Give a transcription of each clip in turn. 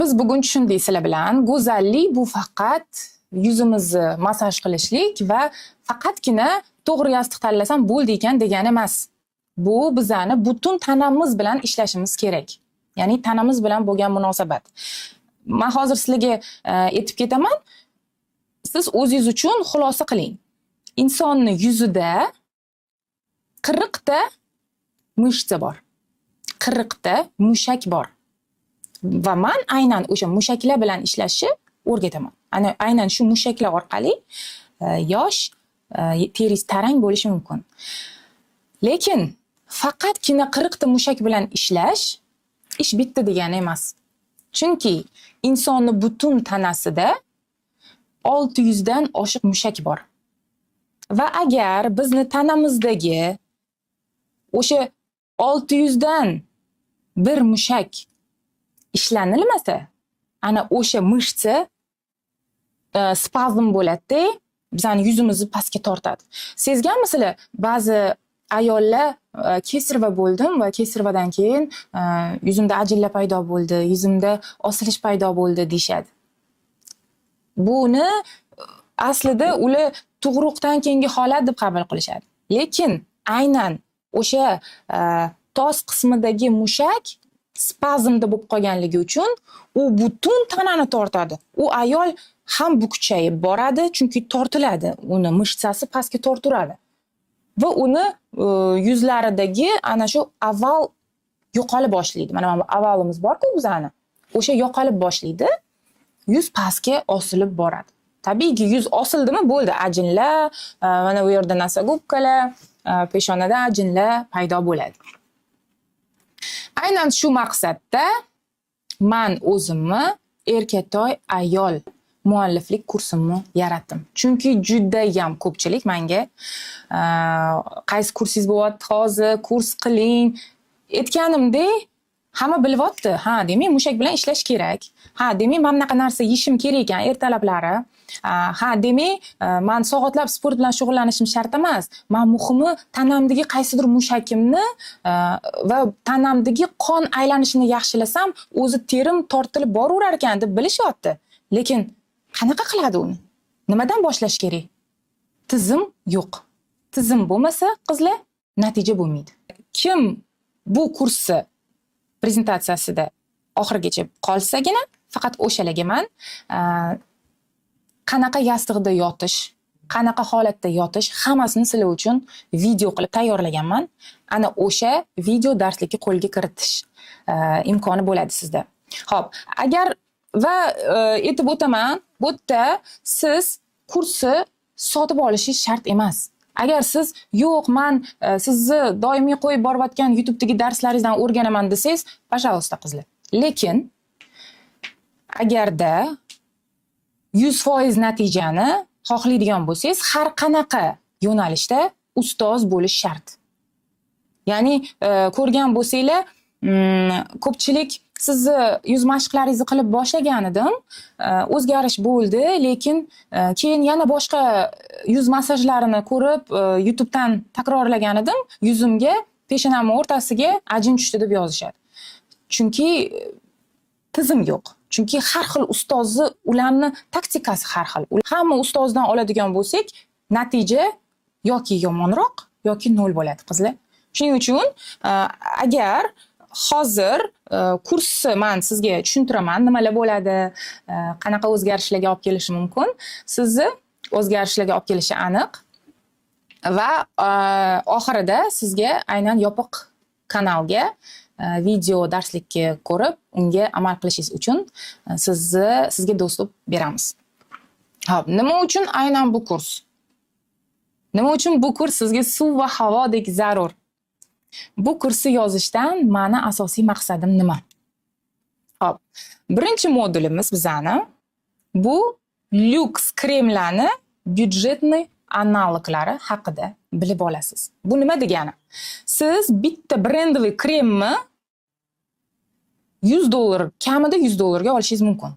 Biz bugun tushundik sizlar bilan. Go'zallik bu faqat yuzimizni massaj qilishlik va faqatgina to'g'ri yostiq tanlasam bo'ldi ekan degani emas. Bu bizani butun tanamiz bilan ishlashimiz kerak. Ya'ni tanamiz bilan bo'lgan munosabat. Men hozir sizlarga aytib ketaman. Siz o'zingiz uchun xulosa qiling. Insonni yuzida 40 ta mishcha bor. 40 ta mushak bor. Va men aynan o'sha mushaklar bilan ishlashni o'rgataman. Aynan shu mushaklar orqali yosh, teringiz tarang bo'lishi mumkin. Lekin faqatgina 40 ta mushak bilan ishlash ish bitdi degani emas. Chunki insonning butun tanasida 600 dan oshiq mushak bor. Va agar bizni tanamizdagi o'sha 600 dan bir mushak ishlanilmasa, ana o'sha mishcha spazm bo'ladi-da, bizning yuzimizni pastga tortadi. Sezganmisizlar? Ba'zi ayollar kesirva bo'ldim va kesirvadan keyin yuzimda ajinlar paydo bo'ldi, yuzimda osilish paydo bo'ldi deyshadi. Buni aslida ular tug'ruqdan keyingi holat deb qabul qilishadi. Lekin aynan o'sha tos qismidagi mushak spazmda bo'lib qolganligi uchun u butun tanani tortadi. U ayol ham bukchayib boradi, chunki tortiladi. Uni mishchasi pastga torturadi. Va uni yuzlaridagi ana shu aval yo'qolib boshlaydi. Mana avalimiz bor-ku bizani. O'sha yo'qolib boshlaydi. Yuz pastga osilib boradi. Tabiiyki yuz osildimi bo'ldi, ajinlar, mana bu yerda nasagubkalar, peshonada ajinlar paydo bo'ladi. Aynan shu maqsadda men o'zimni erkatoy ayol mualliflik kursimni yaratdim. Chunki juda ham ko'pchilik menga qaysi kursingiz bo'lyapti hozir, kurs qiling aytganimdek, hamma bilyapti. Ha, demak mushak bilan ishlash kerak. Ha, demak men bunaqa narsa yeyishim kerak ekan ertalablari. Ha, demak men soatlab sport bilan shug'ullanishim shart emas. Men muhimi tanamdagi qaysidir mushakimni va tanamdagi qon aylanishini yaxshilasam, o'zi terim tortilib boraverar ekan deb bilishyapti. Lekin qanaqa qiladi uni? Nimadan boshlash kerak? Tizim yo'q. Tizim bo'lmasa, qizlar, natija bo'lmaydi. Kim bu kursni prezentatsiyasida oxirigacha qolsagina, faqat o'shalarga men qanaqa yostiqda yotish, qanaqa holatda yotish, hammasini sizlar uchun video qilib tayyorlaganman. Ana o'sha video darslikka qo'lga kiritish imkoni bo'ladi sizda. Xo'p, agar va aytib o'taman, bu yerda siz kursni sotib olishingiz shart emas. Agar siz yo'q, men sizni doimiy qo'yib borayotgan YouTube'dagi darslaringizdan o'rganaman desangiz, pожалуйста qizlar. Lekin agarda 100% natijani xohlaydigan bo'lsangiz, har qanaqa yo'nalishda ustoz bo'lish shart. Ya'ni ko'rgan bo'lsanglar, ko'pchilik sizni yuz mashqlaringizni qilib boshlagan edim, o'zgarish bo'ldi, lekin keyin yana boshqa yuz massajlarini ko'rib YouTube'dan takrorlagan edim, yuzimga, peshonamning o'rtasiga ajin tushdi deb yozishadi. Chunki tizim yo'q. Chunki har xil ustozni, ularni taktikasi har xil. Hamma ustozdan oladigan bo'lsak, natija yoki yomonroq yoki nol bo'ladi, qizlar. Shuning uchun agar hozir kursni men sizga tushuntiraman, nimalar bo'ladi, qanaqa o'zgarishlarga olib kelishi mumkin, sizni o'zgarishlarga olib kelishi aniq va oxirida sizga aynan yopiq kanalga video darslikka ko'rib, unga amal qilishingiz uchun sizga do'stlik beramiz. Xo'p, nima uchun aynan bu kurs? Nima uchun bu kurs sizga suv va havodek zarur? Bu kursni yozishdan meni asosiy maqsadim nima? Xo'p, birinchi modulimiz bizani bu lyuks kremlarni byudjetniy analoglari haqida bilib olasiz. Bu nima degani? Siz bitta brendli kremni $100, kamida $100 ga olishingiz mumkin.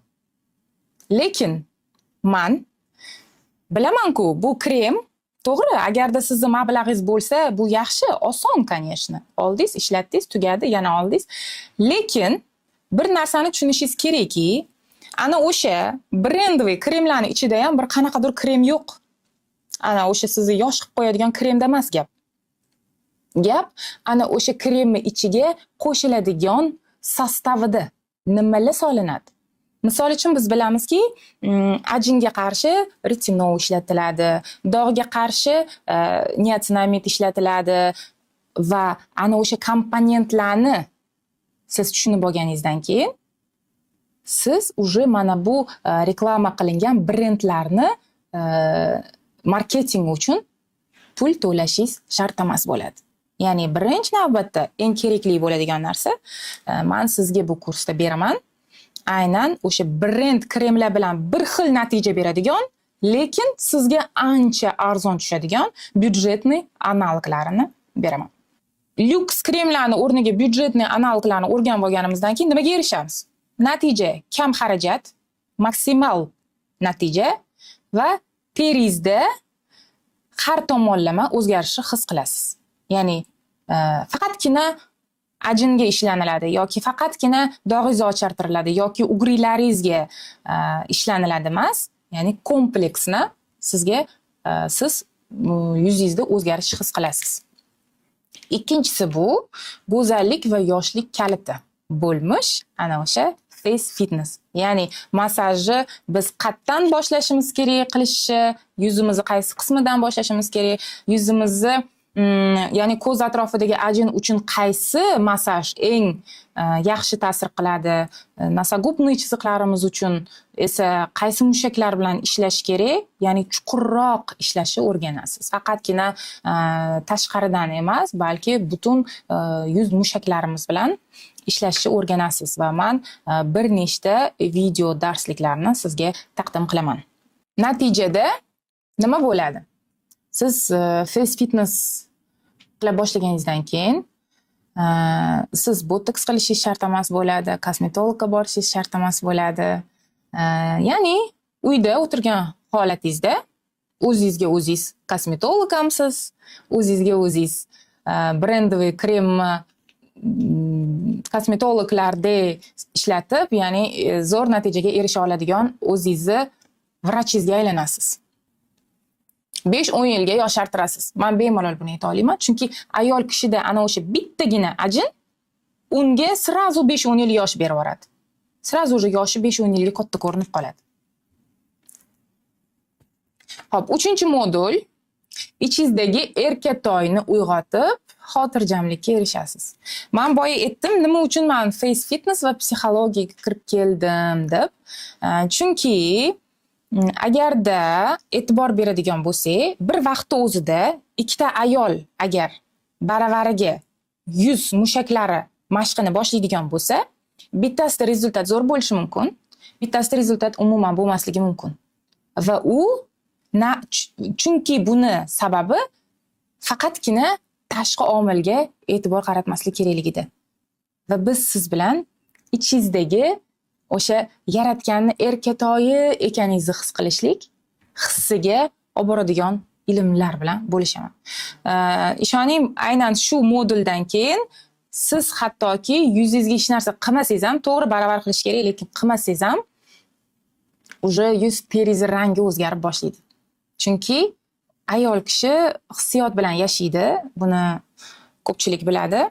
Lekin men bilaman-ku, bu krem to'g'ri, agarda sizni mablag'ingiz bo'lsa, bu yaxshi, oson, конечно. Oldingiz, ishlatdingiz, tugadi, yana oldingiz. Lekin Bir narsani tushunishingiz kerakki, ana o'sha brendовый kremlarning ichida ham bir qanaqadir krem yo'q. Ana o'sha sizni yosh qilib qo'yadigan kremda emas gap. Gap ana o'sha kremni ichiga qo'shiladigan sostavida nimalar solinadi. Misol uchun biz bilamizki, ajinga qarshi retinol ishlatiladi, dog'ga qarshi niacinamid ishlatiladi va ana o'sha komponentlarni siz tushunib olganingizdan keyin siz уже mana bu reklama qilingan brendlarni marketing uchun pul to'lashingiz shart emas bo'ladi. Ya'ni birinchi navbatda eng kerakli bo'ladigan narsa, men sizga bu kursda beraman. Aynan o'sha brend kremlar bilan bir xil natija beradigan, lekin sizga ancha arzon tushadigan byudjetniy analoglarini beraman. Lyuks kremlarni o'rniga byudjetniy analoglarni o'rganib olganimizdan keyin nimaga erishamiz? Natija kam xarajat, maksimal natija va teringizda har tomonlama o'zgarishni his qilasiz. Ya'ni faqatgina ajinga ishlaniladi yoki faqatgina dog'ingizni ochartiriladi yoki ugrilaringizga ishlaniladi emas. Ya'ni kompleksni sizga siz yuzingizda o'zgarish his qilasiz. Ikkinchisi bu go'zallik va yoshlik kaliti bo'lmish ana o'sha face fitness. Ya'ni massajni biz qayerdan boshlashimiz kerak qilishni, yuzimizni qaysi qismidan boshlashimiz kerak, yuzimizni ya'ni ko'z atrofidagi ajin uchun qaysi massaj eng yaxshi ta'sir qiladi, nosogubniy chiziqlarimiz uchun esa qaysi mushaklar bilan ishlash kerak, ya'ni chuqurroq ishlashni o'rganasiz. Faqatgina tashqaridan emas, balki butun yuz mushaklarimiz bilan ishlashni o'rganasiz va men bir nechta video darsliklarni sizga taqdim qilaman. Natijada nima bo'ladi? Siz face fitness qila boshlaganingizdan keyin siz botoks qilishingiz shart emas bo'ladi, kosmetologga borishingiz shart emas bo'ladi. Ya'ni uyda o'tirgan holatingizda o'zingizga o'zingiz kosmetolog hamsiz, o'zingizga o'zingiz brendовый krem kosmetologlarda ishlatib, ya'ni zo'r natijaga erisha oladigan o'zingizni vrachingizga aylanasiz. 5-10 yilga yoshartirasiz. Men bemalol buni ayta olaman, chunki ayol kishida ana o'sha bittagina ajin unga srazu 5-10 yil yosh berib yuboradi. Srazu o'sha yoshi 5-10 yilga katta ko'rinib qoladi. Xo'p, 3-modul ichingizdagi erkatoyni uyg'otib, xotirjamlikka erishasiz. Men boya aytdim, nima uchun men face fitness va psixologiyaga kirib keldim deb. Chunki agarda e'tibor beradigan bo'lsak, bir vaqtda o'zida ikkita ayol agar baravariga yuz mushaklari mashqini boshlaydigan bo'lsa, bittasida rezultat zo'r bo'lishi mumkin, bittasida rezultat umuman bo'lmasligi mumkin. Va u chunki buni sababi faqatgina tashqi omilga e'tibor qaratmaslik kerakligida. Va biz siz bilan ichingizdagi o'sha yaratganni erkatoyi ekaningizni his qilishlik hissiga olib boradigan ilmlar bilan bo'lishaman. Ishoning, aynan shu moduldan keyin siz hattoki yuzingizga hech narsa qilmasangiz ham, to'g'ri baravar qilish kerak, lekin qilmasangiz ham уже yuz terizi rangi o'zgarib boshlaydi. Chunki ayol kishi hissiyot bilan yashaydi, buni ko'pchilik biladi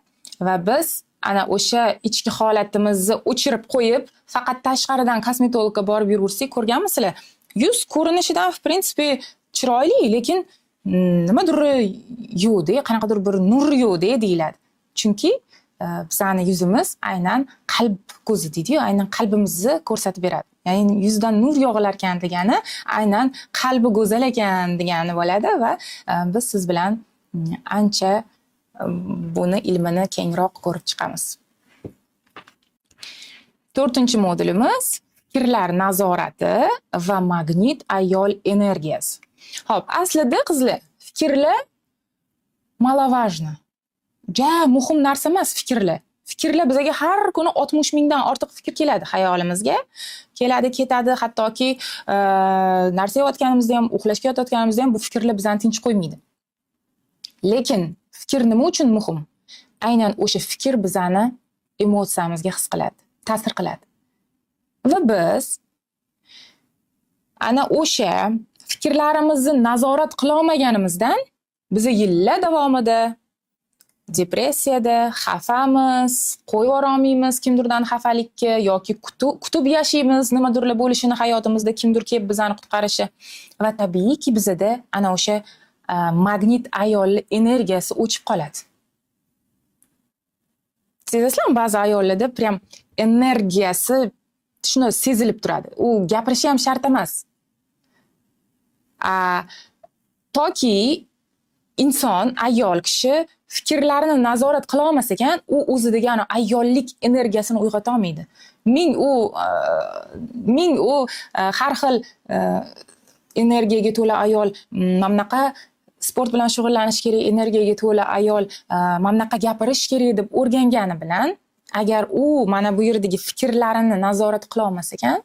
va biz ana o'sha ichki holatimizni o'chirib qo'yib, faqat tashqaridan kosmetologga borib yurursak, ko'rganmisizlar? Yuz ko'rinishidan в принципе chiroyli, lekin nimadir yo'qda, qanaqadir bir nur yo'qda deyiladi. Chunki bizning yuzimiz aynan qalb ko'zi deydi-ku, aynan qalbimizni ko'rsatib beradi. Ya'ni yuzdan nur yog'ilar ekan degani, aynan qalbi go'zal ekan degani bo'ladi va biz siz bilan ancha buni ilmini kengroq ko'rib chiqamiz. 4-modulimiz fikrlar nazorati va magnit ayol energiyasi. Xo'p, aslida qizlar, fikrlar malavajni. Ja, muhim narsa emas fikrlar. Fikrlar bizga har kuni 60 mingdan ortiq fikr keladi hayolimizga. Keladi, ketadi, hattoki narsa yeyotganimizda ham, uxlashga yotayotganimizda ham bu fikrlar bizani tinch qo'ymaydi. Lekin fikr nima uchun muhim? Aynan o'sha fikr bizani emotsiyamizga his qiladi. ta'sir qiladi. Va biz ana o'sha fikrlarimizni nazorat qila olmaganimizdan biz yillar davomida depressiyada, xafamiz, qo'yib olmaymiz kimdirdan xafalikka yoki kutib yashaymiz nimadirlar bo'lishini hayotimizda, kimdir kelib bizani qutqarishi. Va tabiiyki bizada ana o'sha magnit ayolli energiyasi o'chib qoladi. Sezasizlarmi, ba'zi ayollarda prям energiyasi shuni sezilib turadi. U gapirishi ham shart emas. Toki inson, ayol kishi fikrlarini nazorat qila olmas ekan, u o'zidagi ayollik energiyasini uyg'ota olmaydi. Ming u har xil energiyaga to'la ayol, mamnaqa sport bilan shug'ullanish kerak, energiyaga to'la ayol, mamnaqa gapirish kerak deb o'rgangani bilan, agar u mana bu yerdagi fikrlarini nazorat qila olmas ekan,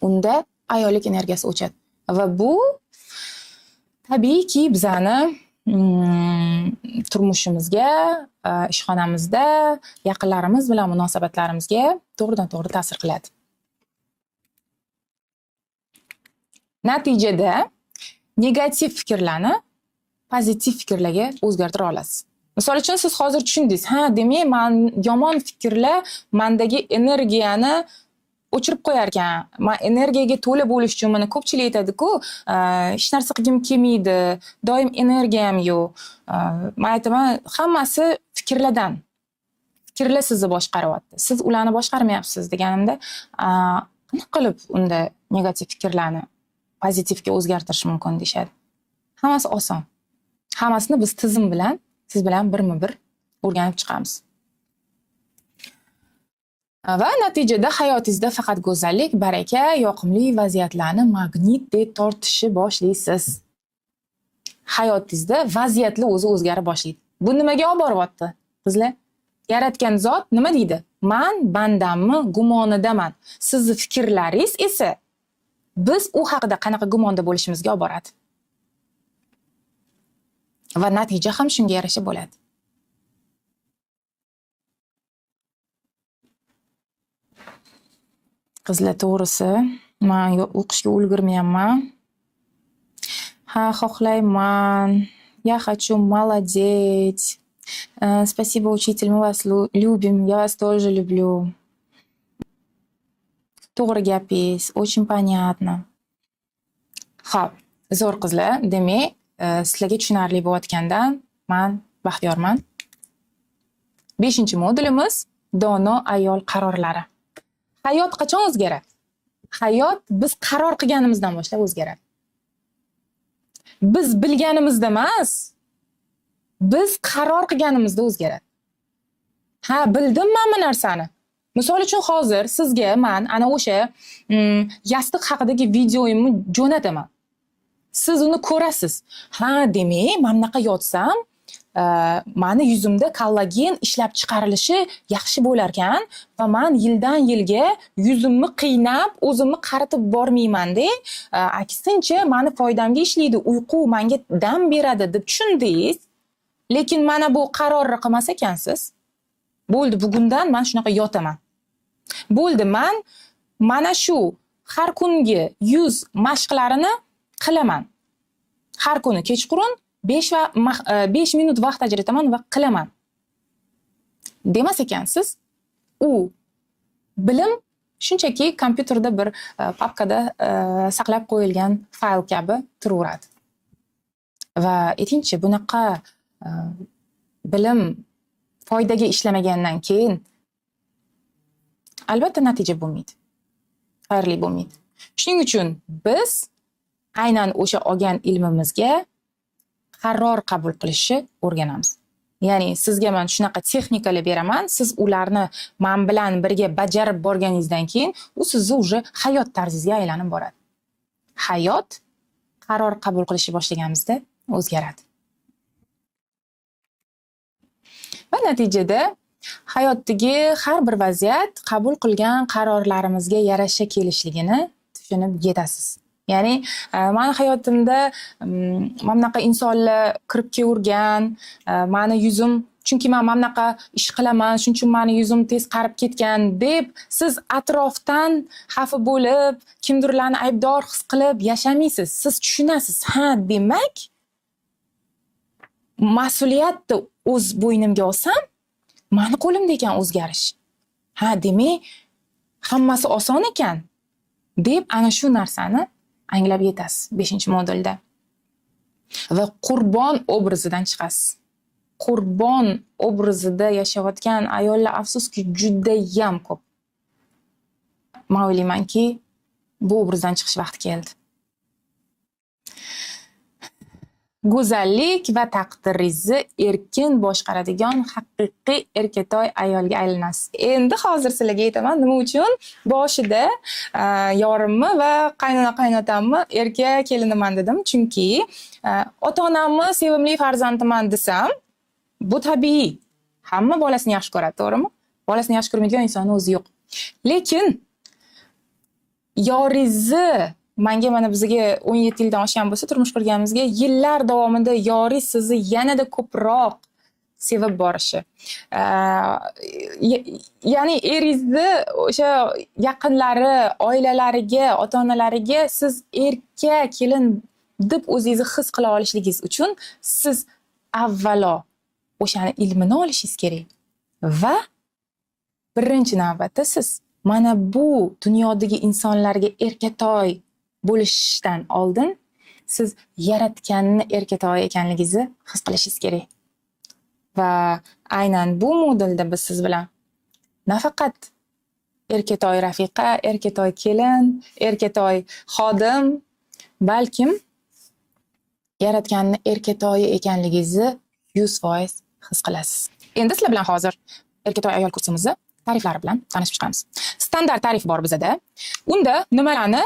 unda ayollik energiyasi o'chadi. Va bu tabiiyki bizani turmushimizga, ishxonamizda, yaqinlarimiz bilan munosabatlarimizga to'g'ridan-to'g'ri ta'sir qiladi. Natijada negativ fikrlarni pozitiv fikrlarga o'zgartira olasiz. Misol uchun siz hozir tushundingiz, demak, yomon fikrlar mendagi energiyani o'chirib qo'yar ekan. Men energiyaga to'la bo'lish uchun mana ko'pchilik aytadi-ku, hech narsa qilgim kelmaydi, doim energiyam yo'q. Men aytaman, hammasi fikrlardan. Fikrlar sizni boshqaryapti. Siz ularni boshqarmayapsiz deganimda, qanaqa qilib unda negativ fikrlarni pozitivga o'zgartirish mumkin deyshadi. Hammasi oson. Hammasini biz tizim bilan, siz bilan birma-bir o'rganib chiqamiz. Va natijada hayotingizda faqat go'zallik, baraka, yoqimli vaziyatlarni magnitdek tortishni boshlaysiz. Hayotingizda vaziyatlar o'zi o'zgarib boshlaydi. Bu nimaga olib boryapti? Qizlar, yaratgan zot nima deydi? Men bandammi, gumonidaman. Sizning fikrlaringiz esa biz u haqida qanaqa gumonda bo'lishimizga olib boradi. Va natija ham shunga yarasha bo'ladi. Qizlar, to'g'risi, men o'qishga ulgurmayapman. Xohlayman. Я хочу, молодец. Спасибо, учитель, мы вас любим. Я вас тоже люблю. To'g'ri gapingiz, очень понятно. Xo'p, zo'r qizlar, demak, sizlarga tushunarli bo'layotgandan men baxtiyorman. 5-modulimiz dono ayol qarorlari. Hayot qachon o'zgaradi? Hayot biz qaror qilganimizdan boshlab o'zgaradi. Biz bilganimizda emas, biz qaror qilganimizda o'zgaradi. Bildim men bu narsani. Misol uchun hozir sizga men ana o'sha yostiq haqidagi videoyimni jo'nataman. Siz uni ko'rasiz. Demak, men bunaqa yotsam, meni yuzimda kollagen ishlab chiqarilishi yaxshi bo'lar ekan va men yildan yilga yuzimni qiynab, o'zimni qaritib bormayman-da, aksincha meni foydamga ishlaydi, uyqu menga dam beradi deb tushundingiz. Lekin mana bu qarorni qilmas ekansiz. Bo'ldi, bugundan men shunaqa yotaman. Bo'ldi, men mana shu har kungi yuz mashqlarini qilaman. Har kuni kechqurun 5 minut vaqt ajrataman va qilaman. Demas ekansiz, u bilim shunchaki kompyuterda bir papkada saqlab qo'yilgan fayl kabi turaveradi. Va aytingchi, bunaqa bilim foydaga ishlamagandan keyin albatta natija bo'lmaydi. Xayrli bo'lmaydi. Shuning uchun biz aynan o'sha olgan ilmimizga qaror qabul qilishni o'rganamiz. Ya'ni sizga men shunaqa texnikalar beraman, siz ularni men bilan birga bajarib borganingizdan keyin u sizni уже hayot tarzingizga aylanib boradi. Hayot qaror qabul qilishni boshlaganimizda o'zgaradi. Va natijada hayotdagi har bir vaziyat qabul qilgan qarorlarimizga yarasha kelishligini tushunib yetasiz. Ya'ni meni hayotimda mana bunaqa insonlar kirib kelgan, meni yuzim chunki men mana bunaqa ish qilaman, shuning uchun meni yuzim tez qarib ketgan deb siz atrofdan xafa bo'lib, kimdirlarni aybdor his qilib yashamaysiz. Siz tushunasiz. Ha, demak, mas'uliyatni o'z bo'ynimga olsam, meni qo'limda ekan o'zgarish. Ha, demak, hammasi oson ekan deb ana shu narsani anglab yetasiz 5-modulda. Va qurbon obrazidan chiqasiz. Qurbon obrazida yashayotgan ayollar afsuski judayam ko'p. Men o'ylaymanki, bu obrazdan chiqish vaqti keldi. Go'zallik va taqdiringizni erkin boshqaradigan haqiqiy erkatoy ayolga aylanasiz. Endi hozir sizlarga aytaman nima uchun boshida yorimni va qaynona-qaynotamni erka kelinaman dedim. Chunki ota-onamni sevimli farzandiman desam, bu tabiiy. Hamma bolasini yaxshi ko'radi, to'g'rimi? Bolasini yaxshi ko'rmaydigan insonni o'zi yo'q. Lekin yoringizni menga mana bizga 17 yildan oshgan bo'lsa, turmush qurganimizga yillar davomida yoringiz sizni yanada ko'proq sevib borishi. Ya'ni eringizni o'sha yaqinlari, oilalariga, ota-onalariga siz erka kelin deb o'zingizni his qila olishligingiz uchun siz avvalo o'shani ilmini olishingiz kerak. Va birinchi navbatda siz mana bu dunyodagi insonlarga erkatoy bo'lishdan oldin siz yaratganni erkatoy ekanligingizni his qilishingiz kerak. Va aynan bu modulda biz siz bilan nafaqat erkatoy rafiqa, erkatoy kelin, erkatoy xodim, balkim yaratganni erkatoyi ekanligingizni 100% his qilasiz. Endi sizlar bilan hozir erkatoy ayol kursimizni tariflari bilan tanishib chiqamiz. Standart tarif bor bizda. Unda nimalarni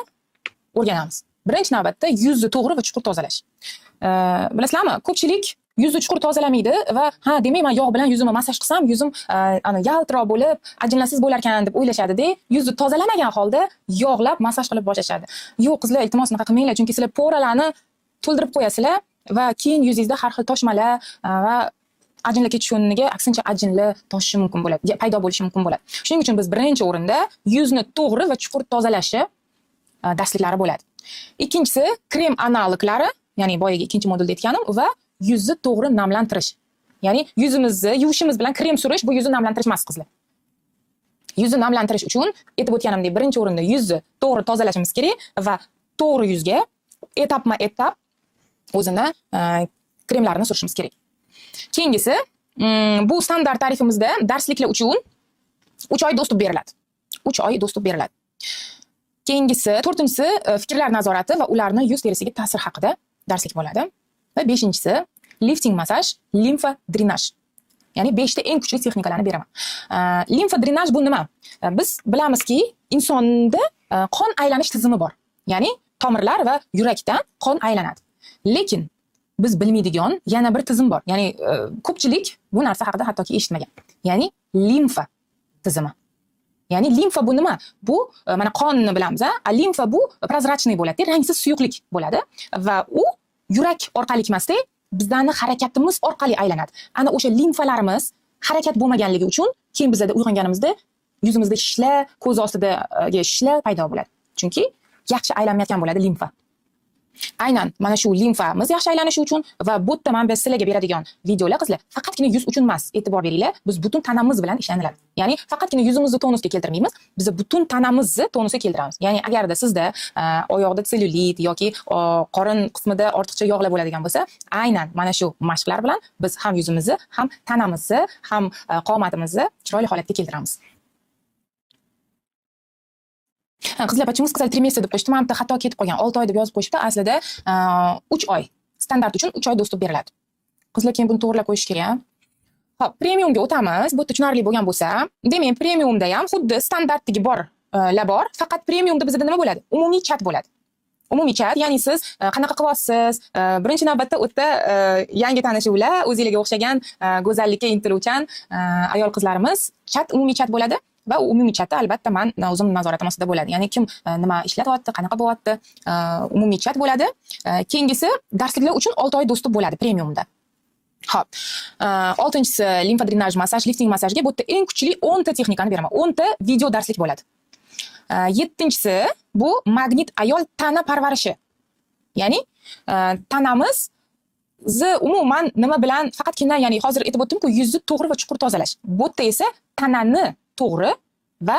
o'rganamiz? Birinchi navbatda yuzni to'g'ri va chuqur tozalash. Bilasizlarmi, ko'pchilik yuzni chuqur tozalamaydi va ha, demak men yog' bilan yuzimni massaj qilsam, yuzim ana yaltiroq bo'lib, ajinlarsiz bo'lar ekan deb o'ylashadi-da, yuzni tozalamagan holda yog'lab massaj qilib boshlashadi. Yo'q, qizlar, iltimos unaqa qilmanglar, chunki sizlar poralarni to'ldirib qo'yasizlar va keyin yuzingizda har xil toshmalar va ajinlar ketish o'rniga aksincha ajinlar toshishi mumkin bo'ladi, paydo bo'lishi mumkin bo'ladi. Shuning uchun biz birinchi o'rinda yuzni to'g'ri va chuqur tozalashi darsliklari bo'ladi. Ikkinchisi krem analoglari, ya'ni boyaga ikkinchi modulda aytganim, va yuzni to'g'ri namlantirish. Ya'ni yuzimizni yuvishimiz bilan krem surish bu yuzni namlantirish emas, qizlar. Yuzni namlantirish uchun aytib o'tganimdek birinchi o'rinda yuzni to'g'ri tozalashimiz kerak va to'g'ri yuzga etapma-etap o'zini kremlarini surishimiz kerak. Keyingisi, bu standart tarifimizda darsliklar uchun 3 oy dostуп beriladi. 3 oy dostуп beriladi. Keyingisi, 4-inchisi fikrlar nazorati va ularni yuz terisiga ta'sir haqida darslik bo'ladi. Va 5-inchisi lifting massaj, limfa drenaj. Ya'ni 5 ta eng kuchli texnikalarni beraman. Limfa drenaj bu nima? Biz bilamizki, insonda qon aylanish tizimi bor. Ya'ni tomirlar va yurakdan qon aylanadi. Lekin biz bilmaydigan yana bir tizim bor. Ya'ni ko'pchilik bu narsa haqida hattoki eshitmagan. Ya'ni limfa tizimi. Ya'ni limfa bu nima? Bu mana qonni bilamiz, a limfa bu prozrachniy bo'ladi, rangsiz suyuqlik bo'ladi va u yurak orqali emasda, bizning harakatimiz orqali aylanadi. Ana o'sha limfalarimiz harakat bo'lmaganligi uchun keyin bizda uyg'onganimizda yuzimizda shishlar, ko'z ostidagi shishlar paydo bo'ladi. Chunki yaxshi aylanmayotgan bo'ladi limfa. Aynan mana shu limfamiz yaxshi aylanishi uchun va bu yerda men sizlarga beradigan videolar qizlar faqatgina yuz uchun emas, e'tibor beringlar, biz butun tanamiz bilan ishlaniladi. Ya'ni faqatgina yuzimizni tonusga keltirmaymiz, biz butun tanamizni tonusga keltiramiz. Ya'ni agarda sizda oyoqda sellyulit yoki qorin qismida ortiqcha yog'lar bo'ladigan bo'lsa, aynan mana shu mashqlar bilan biz ham yuzimizni, ham tanamizni, ham qomatimizni chiroyli holatga keltiramiz. Qizlar, почему сказали 3 месяца deb qo'yishdi? Men bitta xato ketib qolgan. 6 oy deb yozib qo'yishdi. Aslida 3 oy. Standart uchun 3 oy dostуп beriladi. Qizlar, keyin buni to'g'rilab qo'yish kerak. Xo'p, premiumga o'tamiz. Bu yerda tushunarli bo'lgan bo'lsa, demak, premiumda ham xuddi standartdagi bor, bor. Faqat premiumda bizda nima bo'ladi? Umumiy chat bo'ladi. Umumiy chat, ya'ni siz qanaqa qilyapsiz? Birinchi navbatda o'tda yangi tanishuvlar, o'zingizga o'xshagan go'zallikka intiluvchan ayol qizlarimiz chat, umumiy chat bo'ladi. Va umumiy chatda albatta men o'zim nazoratim ostida bo'ladi. Ya'ni kim nima ishlatyapti, qanaqa bo'lyapti, umumiy chat bo'ladi. Keyingisi darsliklar uchun 6 oy dostуп bo'ladi premiumda. Xo'p, 6-si limfa drenaj massaj, lifting massajga bu yerda eng kuchli 10 ta texnikani beraman. 10 ta video darslik bo'ladi. 7-si bu magnit ayol tana parvarishi. Ya'ni tanamiz umuman nima bilan faqatgina, ya'ni hozir aytib o'tdim-ku, yuzni to'g'ri va chuqur tozalash. Bu yerda esa tanani to'g'ri va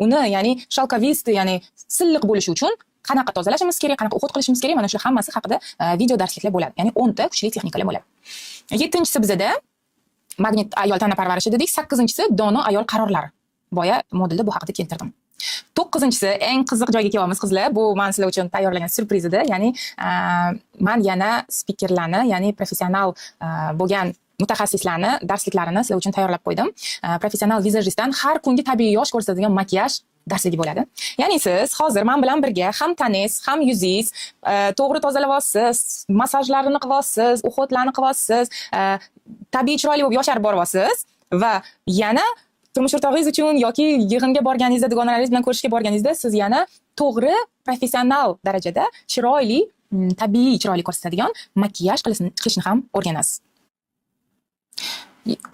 uni, ya'ni shalkovist, ya'ni silliq bo'lishi uchun qanaqa tozalashimiz kerak, qanaqa o'xot qilishimiz kerak, mana shular hammasi haqida video darsliklar bo'ladi. Ya'ni 10 ta kuchli texnikalar bo'ladi. 7-si bizada magnit ayol tana parvarishi dedik. 8-si dono ayol qarorlari. Boya modulda bu haqida keltirdim. 9-si eng qiziq joyga kelyapmiz qizlar. Bu men sizlar uchun tayyorlagan syurpriz edi. Ya'ni men yana spikerlarni, ya'ni professional bo'lgan mutaxassislarni darsliklarini sizlar uchun tayyorlab qo'ydim. Professional vizajistdan har kungi tabiiy yosh ko'rsatadigan makiyaj darsligi bo'ladi. Ya'ni siz hozir men bilan birga ham tanangiz, ham yuzingiz to'g'ri tozalayapsiz, massajlarini qilyapsiz, o'xotlarni qilyapsiz, tabiiy chiroyli bo'lib yosharib boryapsiz va yana turmush o'rtog'ingiz uchun yoki yig'inga borganingizda, dugonalaringiz bilan ko'rishga borganingizda siz yana to'g'ri professional darajada chiroyli, tabiiy chiroyli ko'rsatadigan makiyaj qilishni ham o'rganasiz.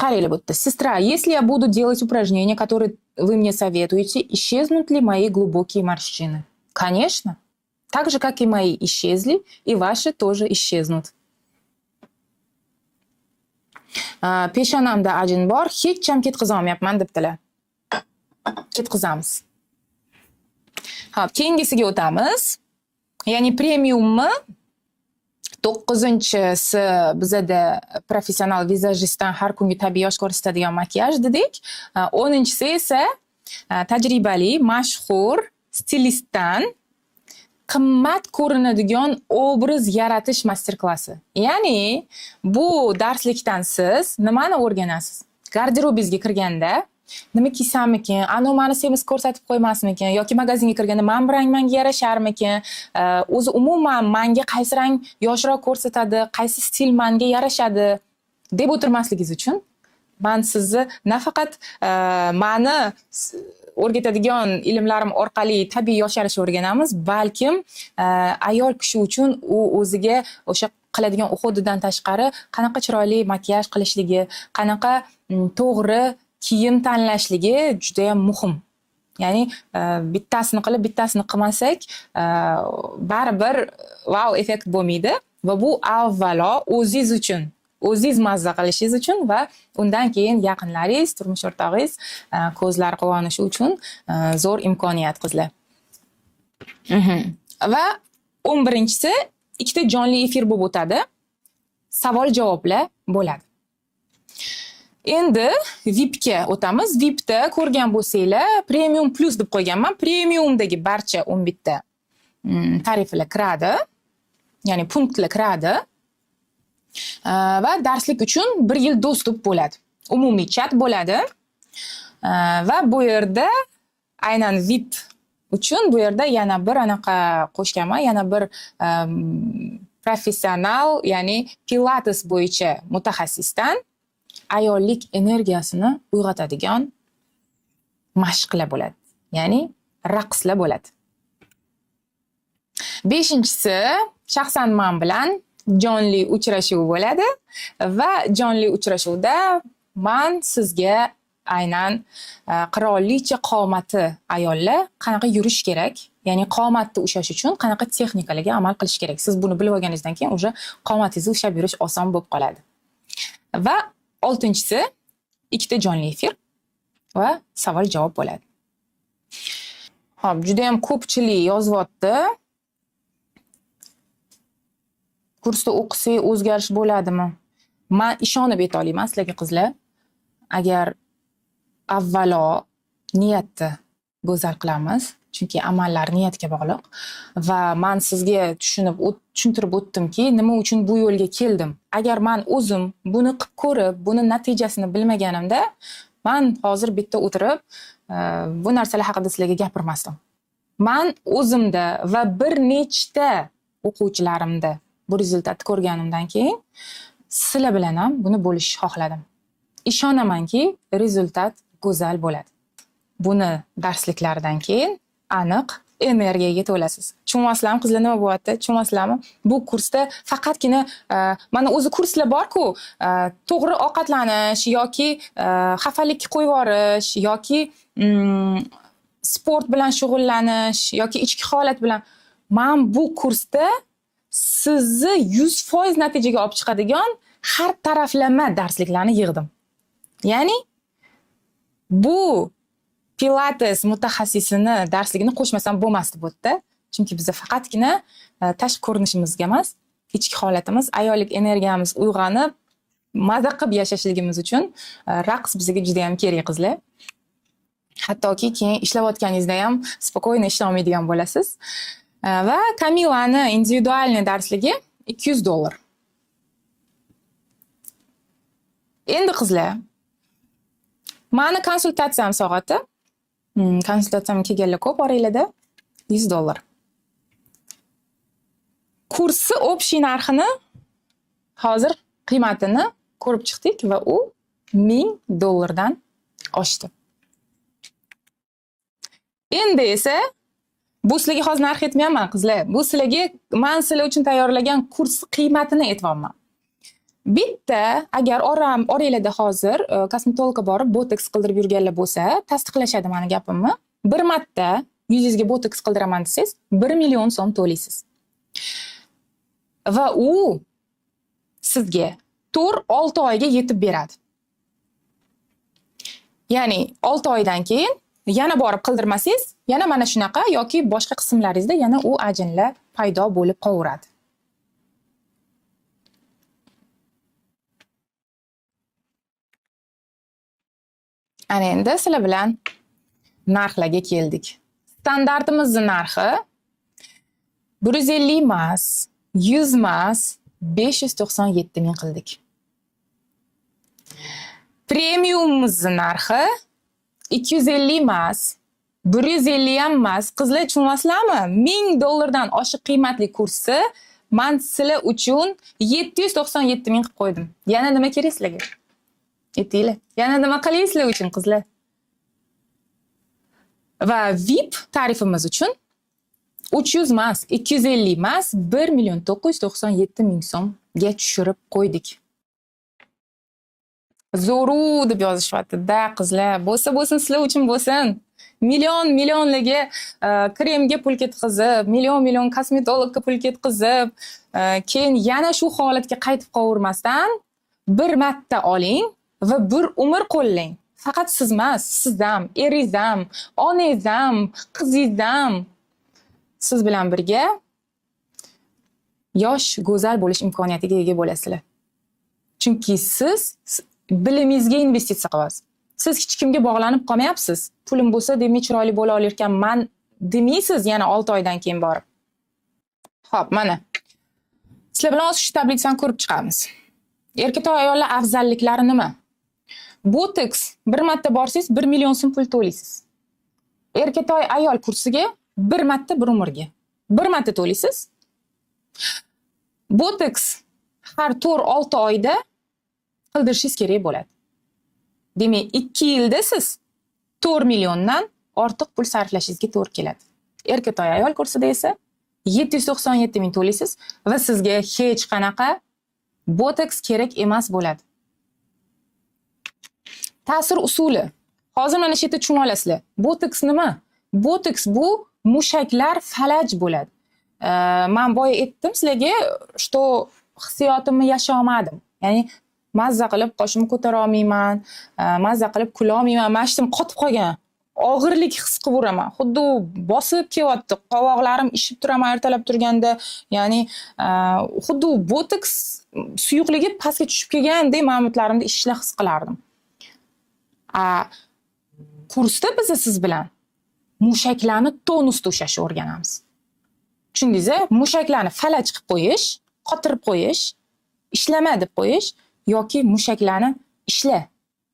Qaranglar bu yerda. Sestra, если я буду делать упражнения, которые вы мне советуете, исчезнут ли мои глубокие морщины? Конечно. Так же, как и мои исчезли, и ваши тоже исчезнут. Peshonamda ajin bor, hech ham ketkazolmayapman debdilar. Ketkazamiz. Xo'p, keyingisiga o'tamiz. Ya'ni premiummi? 9-si bizada professional vizajistdan har kungi tabiiy yosh ko'rsatadigan makiyaj dedik. 10-si esa tajribali, mashhur stilistdan qimmat ko'rinadigan obraz yaratish master-klassi. Ya'ni bu darslikdan siz nimani o'rganasiz? Garderobingizga kirganda nima kiysamikin, mani semiz ko'rsatib qo'ymasmikin yoki magazinga kirganda bu rang menga yarasharmikin, o'zi umuman menga qaysi rang yoshroq ko'rsatadi, qaysi stil menga yarashadi deb o'tirmasligingiz uchun men sizni nafaqat meni o'rgatadigan ilmlarim orqali tabiiy yosharishni o'rganamiz, balkim ayol kishi uchun u o'ziga o'sha qiladigan uhudidan tashqari qanaqa chiroyli makiyaj qilishligi, qanaqa to'g'ri kiyim tanlashligi juda ham muhim. Ya'ni bittasini qilib, bittasini qilmasak, baribir wow effekt bo'lmaydi va bu avvalo o'zingiz uchun, o'zingiz mazza qilishingiz uchun va undan keyin yaqinlaringiz, turmush o'rtog'ingiz ko'zlari quvonishi uchun zo'r imkoniyat qizlar. Va 11-si ikkita jonli efir bo'lib o'tadi. Savol-javoblar bo'ladi. Endi VIPga o'tamiz. VIPda ko'rgan bo'lsanglar, Premium Plus deb qo'yganman. Premiumdagi barcha 11 ta tariflar kiradi. Ya'ni punktlar kiradi. Va darslik uchun 1 yil dostуп bo'ladi. Umumiy chat bo'ladi. Va bu yerda aynan VIP uchun bu yerda yana bir anaqa qo'shganman, yana bir professional, ya'ni pilates bo'yicha mutaxassisdan ayollik energiyasini uyg'otadigan mashqlar bo'ladi. Ya'ni raqslar bo'ladi. 5-si shaxsan men bilan jonli uchrashuv bo'ladi va jonli uchrashuvda men sizga aynan qirolicha qomati ayollar qanaqa yurish kerak, ya'ni qomatni ushlash uchun qanaqa texnikalarga amal qilish kerak. Siz buni bilib olganingizdan keyin o'sha qomatingizni ushlab yurish oson bo'lib qoladi. Va 6-si ikkita jonli efir va savol-javob bo'ladi. Xo'p, juda ham ko'pchilik yozyapti. Kursda o'qisak o'zgarish bo'ladimi? Men ishonib ayta olaman sizlarga qizlar. Agar avvalo niyatni go'zal qilamiz, chunki amallar niyatga bog'liq va men sizga tushuntirib o'tdimki, nima uchun bu yo'lga keldim. Agar men o'zim buni qilib ko'rib, buni natijasini bilmaganimda, men hozir bitta o'tirib bu narsalar haqida sizlarga gapirmasdim. Men o'zimda va bir nechta o'quvchilarimda bu rezultatni ko'rganimdan keyin sizlar bilan ham buni bo'lishni xohladim. Ishonamanki, rezultat go'zal bo'ladi. Buni darsliklardan keyin aniq energiyaga to'lasiz. Tushunmasizlarmi qizlar, nima bo'lyapti? Tushunmasizlarmi? Bu kursda faqatgina mana o'zi kurslar bor-ku, to'g'ri ovqatlanish yoki xafalikka qo'yib yuborish yoki sport bilan shug'ullanish yoki ichki holat bilan. Men bu kursda sizni 100% natijaga olib chiqadigan har taraflama darsliklarni yig'dim. Ya'ni bu Pilates mutaxassisini darsligini qo'shmasam bo'lmasdi bu yerda. Chunki biz faqatgina tashqi ko'rinishimizga emas, ichki holatimiz, ayollik energiyamiz uyg'onib, maza qilib yashashligimiz uchun raqs bizga juda ham kerak qizlar. Hattoki keyin ishlayotganingizda ham spokойно ishlay olmaydigan bo'lasiz. Va Kamilani individualniy darsligi $200. Endi qizlar, meni konsultatsiyam soati, konsultatsiyam kelganlar ko'p oranglarda $100. Kursi общий narxini hozir qiymatini ko'rib chiqdik va u $1000 dan oshdi. Endi esa bu sizlarga hozir narx aytmayapman qizlar. Bu sizlarga men sizlar uchun tayyorlagan kurs qiymatini aytyapman. Bitta agar oranglarda hozir kosmetologga borib botoks qildirib yurganlar bo'lsa, tasdiqlashadi meni gapimni. Bir marta yuzingizga botoks qildiraman desangiz, 1 million so'm to'laysiz. Va u sizga 4-6 oyga yetib beradi. Ya'ni 6 oydan keyin yana borib qildirmasangiz, yana mana shunaqa yoki boshqa qismlaringizda yana u ajinlar paydo bo'lib qolaveradi. Ana endi sizlar bilan narxlarga keldik. Standartimizning narxi 150 emas, 100 emas, 597 ming qildik. Premiumimizning narxi 250 emas, 150 ham emas. Qizlar tushunasizlarmi? $1000 dan oshiq qiymatli kursi men sizlar uchun 797 ming qilib qo'ydim. Yana nima kerak sizlarga? Aytinglar. Yana nima qilaysizlar uchun qizlar? Va VIP tarifimiz uchun 300 emas, 250 emas, 1,997 ming so'mga tushirib qo'ydik. Zo'ru deb yozishyapti-da qizlar. Bo'lsin sizlar uchun bo'lsin. Millionlarga kremga pul ketkazib, million kosmetologga pul ketkazib, keyin yana shu holatga qaytib qolavermasdan bir marta oling va bir umr qo'llang. Faqat siz emas, siz ham, eringiz ham, onangiz ham, qizingiz ham siz bilan birga yosh, go'zal bo'lish imkoniyatiga ega bo'lasizlar. Chunki siz bilimingizga investitsiya qilyapsiz. Siz hech kimga bog'lanib qolmayapsiz. Pulim bo'lsa, demak chiroyli bo'la olarkanman demaysiz yana 6 oydan keyin borib. Xo'p, mana. Sizlar bilan shu tablitsani ko'rib chiqamiz. Erkatoy ayollar afzalliklari nima? Botoks bir marta borsangiz 1 million so'm pul to'laysiz. Erkatoy ayol kursiga bir marta bir umrga. Bir marta to'laysiz. Botoks har 4-6 oyda qildirishingiz kerak bo'ladi. Demak, 2 yilda siz 4 milliondan ortiq pul sarflashingizga to'g'ri keladi. Erkatoy ayol kursida esa 797 ming to'laysiz va sizga hech qanaqa botoks kerak emas bo'ladi. Ta'sir usuli. Hozir mana shu yerda tushuna olasizlar. Botoks nima? Botoks bu mushaklar falaj bo'ladi. Men boya aytdim sizlarga, что hissiyotimni yasha olmadim. Ya'ni mazza qilib qoshimni ko'tara olmayman, mazza qilib kula olmayman, mashtim qotib qolgan. Og'irlik his qilaman. Xuddi bosib kelyapti. Qovoqlarim ishib turaman ertalab turganda. Ya'ni xuddi botoks suyuqligi pastga tushib kelgandek ma'mutlarimda ishlar his qilardim. Kursda biz siz bilan mushaklarni tonusda ushlashni o'rganamiz. Tushundingizmi? Mushaklarni falaj qilib qo'yish, qotirib qo'yish, ishlama deb qo'yish yoki mushaklarni ishla,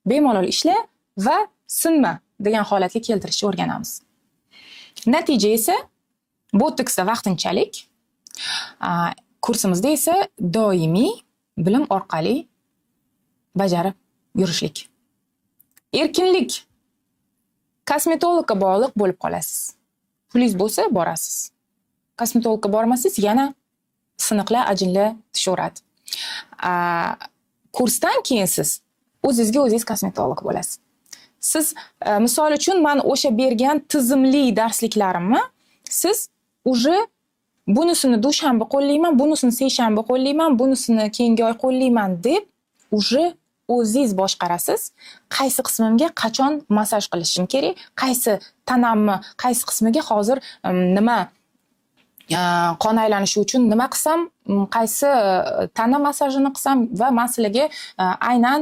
bemalol ishla va sinma degan holatga keltirishni o'rganamiz. Natija esa botoksda vaqtinchalik, kursimizda esa doimiy bilim orqali bajarib yurishlik. Erkinlik kosmetologga bog'liq bo'lib qolasiz. pulingiz bo'lsa borasiz. Kosmetologga bormasangiz yana siniqlar, ajinlar tushaveradi. Kursdan keyin siz o'zingizga o'zingiz kosmetolog bo'lasiz. Siz misol uchun men o'sha bergan tizimli darsliklarimni siz уже bunisini dushanba qo'llayman, bunisini seshanba qo'llayman, bunisini keyingi oy qo'llayman deb уже o'zingiz boshqarasiz. Qaysi qismimga qachon massaj qilishim kerak, qaysi tanamni qaysi qismiga hozir nima qon aylanishi uchun nima qilsam, qaysi tana massajini qilsam va men sizlarga aynan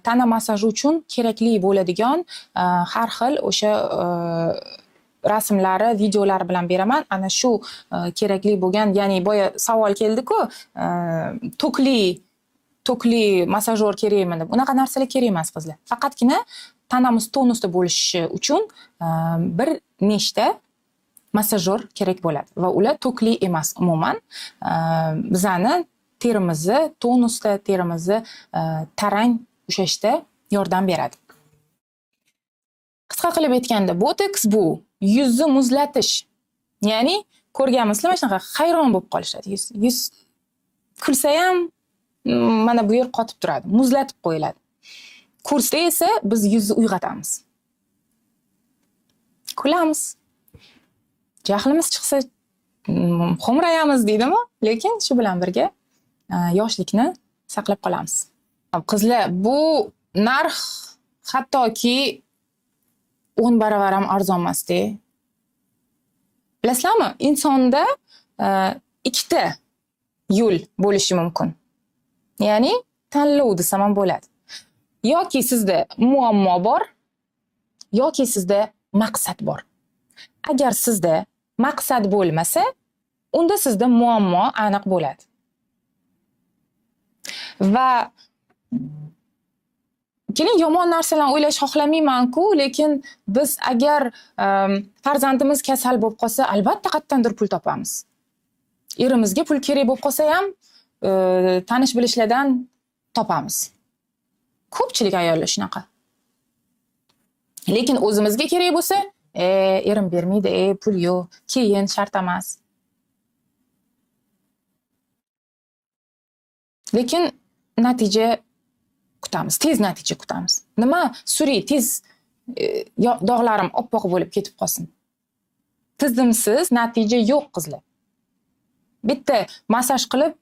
tana massaji uchun kerakli bo'ladigan har xil o'sha rasmlari, videolari bilan beraman. Ana shu kerakli bo'lgan, ya'ni boya savol keldi-ku, tokli massajyor kerakmi deb. Unaqa narsalar kerak emas qizlar. Faqatgina tanamiz tonusda bo'lishi uchun bir nechta massajyor kerak bo'ladi va ular tokli emas umuman. Bizani terimizni tonusda, terimizni tarang ushashda yordam beradi. Qisqa qilib aytganda, botoks bu yuzni muzlatish. Ya'ni ko'rganmisizlar, mana shunaqa hayron bo'lib qolishadi. Yuz kulsa ham mana bu yer qotib turadi, muzlatib qo'yiladi. Kursda esa biz yuzni uyg'otamiz. Kulamiz. Jahlimiz chiqsa xo'mrayamiz deydimi? Lekin shu bilan birga yoshlikni saqlab qolamiz. Qizlar, bu narx hattoki 10 baravar ham arzon emas-da. Bilasizlarmi? Insonda ikkita yo'l bo'lishi mumkin. Ya'ni tanlov desam ham bo'ladi. Yoki sizda muammo bor, yoki sizda maqsad bor. Agar sizda maqsad bo'lmasa, unda sizda muammo aniq bo'ladi. Va keling, yomon narsalarni o'ylash xohlamayman-ku, lekin biz agar farzandimiz kasal bo'lib qolsa, albatta qayerdandir pul topamiz. Erimizga pul kerak bo'lib qolsa ham tanish bilishlardan topamiz. Ko'pchilik ayollar shunaqa. Lekin o'zimizga kerak bo'lsa, erim bermaydi, pul yo'q, keyin shart emas. Lekin natija kutamiz, tez natija kutamiz. Nima suray, tez dog'larim oppoq bo'lib ketib qolsin. Tizimsiz natija yo'q qizlar. Bitta massaj qilib,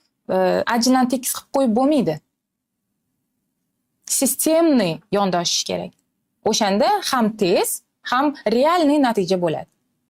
ajindan tekis qilib qo'yib bo'lmaydi. Sistemli yondashish kerak. O'shanda ham tez, ham realniy natija bo'ladi.